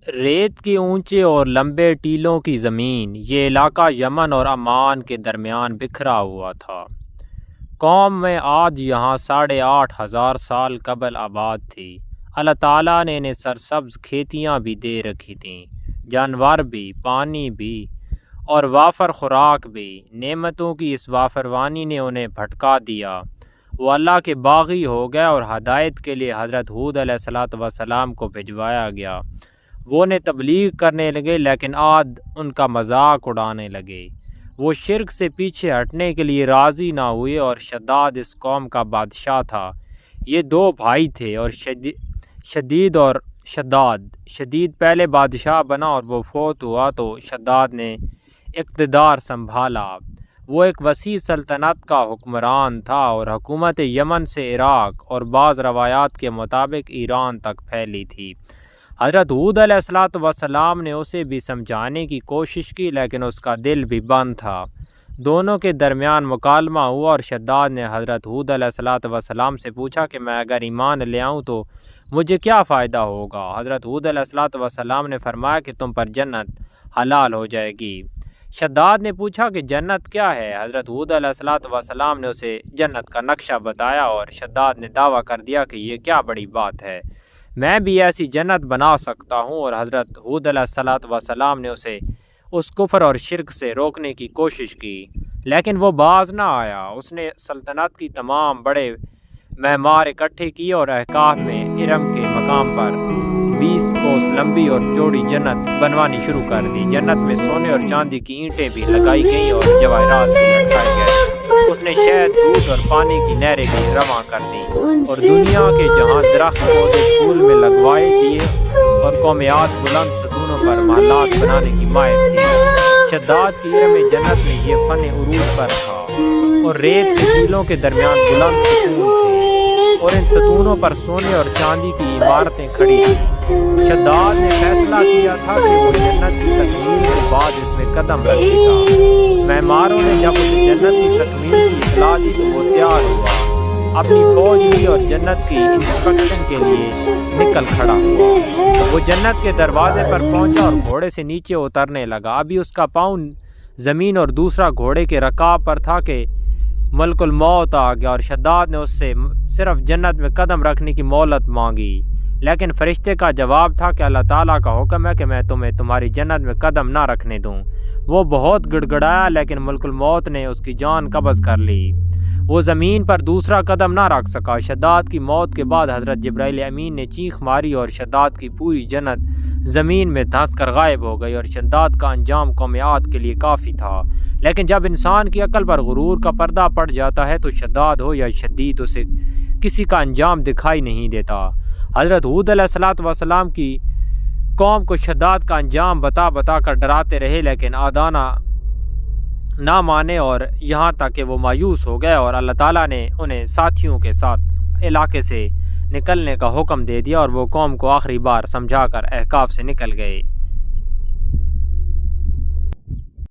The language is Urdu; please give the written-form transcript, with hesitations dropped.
ریت کی اونچے اور لمبے ٹیلوں کی زمین، یہ علاقہ یمن اور عمان کے درمیان بکھرا ہوا تھا۔ قوم میں عاد یہاں 8,500 سال قبل آباد تھی۔ اللہ تعالیٰ نے انہیں سرسبز کھیتیاں بھی دے رکھی تھیں، جانور بھی، پانی بھی اور وافر خوراک بھی۔ نعمتوں کی اس وافروانی نے انہیں بھٹکا دیا۔ وہ اللہ کے باغی ہو گئے اور ہدایت کے لیے حضرت ہود علیہ السلام کو بھجوایا گیا۔ وہ انہیں تبلیغ کرنے لگے، لیکن عاد ان کا مذاق اڑانے لگے۔ وہ شرک سے پیچھے ہٹنے کے لیے راضی نہ ہوئے، اور شداد اس قوم کا بادشاہ تھا۔ یہ 2 بھائی تھے، اور شدید اور شداد۔ شدید پہلے بادشاہ بنا اور وہ فوت ہوا تو شداد نے اقتدار سنبھالا۔ وہ ایک وسیع سلطنت کا حکمران تھا، اور حکومت یمن سے عراق اور بعض روایات کے مطابق ایران تک پھیلی تھی۔ حضرت ہود علیہ السلام نے اسے بھی سمجھانے کی کوشش کی، لیکن اس کا دل بھی بند تھا۔ دونوں کے درمیان مکالمہ ہوا، اور شداد نے حضرت ہود علیہ السلام سے پوچھا کہ میں اگر ایمان لے آؤں تو مجھے کیا فائدہ ہوگا؟ حضرت ہود علیہ السلام نے فرمایا کہ تم پر جنت حلال ہو جائے گی۔ شداد نے پوچھا کہ جنت کیا ہے؟ حضرت ہود علیہ السلام نے اسے جنت کا نقشہ بتایا، اور شداد نے دعویٰ کر دیا کہ یہ کیا بڑی بات ہے، میں بھی ایسی جنت بنا سکتا ہوں۔ اور حضرت ہود علیہ السلام نے اسے اس کفر اور شرک سے روکنے کی کوشش کی، لیکن وہ باز نہ آیا۔ اس نے سلطنت کی تمام بڑے معمار اکٹھے کیے اور احقاف میں ارم کے مقام پر 20 کوس لمبی اور چوڑی جنت بنوانی شروع کر دی۔ جنت میں سونے اور چاندی کی اینٹیں بھی لگائی گئیں اور جواہرات بھی لٹکائے گئے۔ اس نے شہد، دودھ اور پانی کی نہریں بھی رواں کر دیں، اور دنیا کے جہاں درخت پودے پھول میں لگوائے دیے، اور قومیات بلند ستونوں پر محلات بنانے کی ماہر تھی۔ شداد کی ارم جنت میں یہ فن عروج پر تھا، اور ریت کے ٹیلوں کے درمیان بلند ستون تھے، اور ان ستونوں پر سونے اور چاندی کی عمارتیں کھڑی تھیں۔ شداد نے فیصلہ کیا تھا کہ وہ جنت کی تکمیل کے بعد اس میں قدم رکھے گا۔ معماروں نے جب اسے جنت کی تکمیل کی اطلاع دی تو وہ تیار ہوا، اپنی فوج لی اور جنت کی انسپیکشن کے لیے نکل کھڑا ہوا۔ وہ جنت کے دروازے پر پہنچا اور گھوڑے سے نیچے اترنے لگا۔ ابھی اس کا پاؤں زمین اور دوسرا گھوڑے کے رکاب پر تھا کہ ملک الموت آ گیا، اور شداد نے اس سے صرف جنت میں قدم رکھنے کی مہلت مانگی، لیکن فرشتے کا جواب تھا کہ اللہ تعالیٰ کا حکم ہے کہ میں تمہیں تمہاری جنت میں قدم نہ رکھنے دوں۔ وہ بہت گڑ گڑایا، لیکن ملک الموت نے اس کی جان قبض کر لی۔ وہ زمین پر دوسرا قدم نہ رکھ سکا۔ شداد کی موت کے بعد حضرت جبرائیل امین نے چیخ ماری، اور شداد کی پوری جنت زمین میں دھنس کر غائب ہو گئی، اور شداد کا انجام قومیات کے لیے کافی تھا۔ لیکن جب انسان کی عقل پر غرور کا پردہ پڑ جاتا ہے تو شداد ہو یا شدید، اسے کسی کا انجام دکھائی نہیں دیتا۔ حضرت ہود علیہ السلام کی قوم کو شداد کا انجام بتا بتا کر ڈراتے رہے، لیکن آدانہ نہ مانے، اور یہاں تک کہ وہ مایوس ہو گئے، اور اللہ تعالیٰ نے انہیں ساتھیوں کے ساتھ علاقے سے نکلنے کا حکم دے دیا، اور وہ قوم کو آخری بار سمجھا کر احقاف سے نکل گئے۔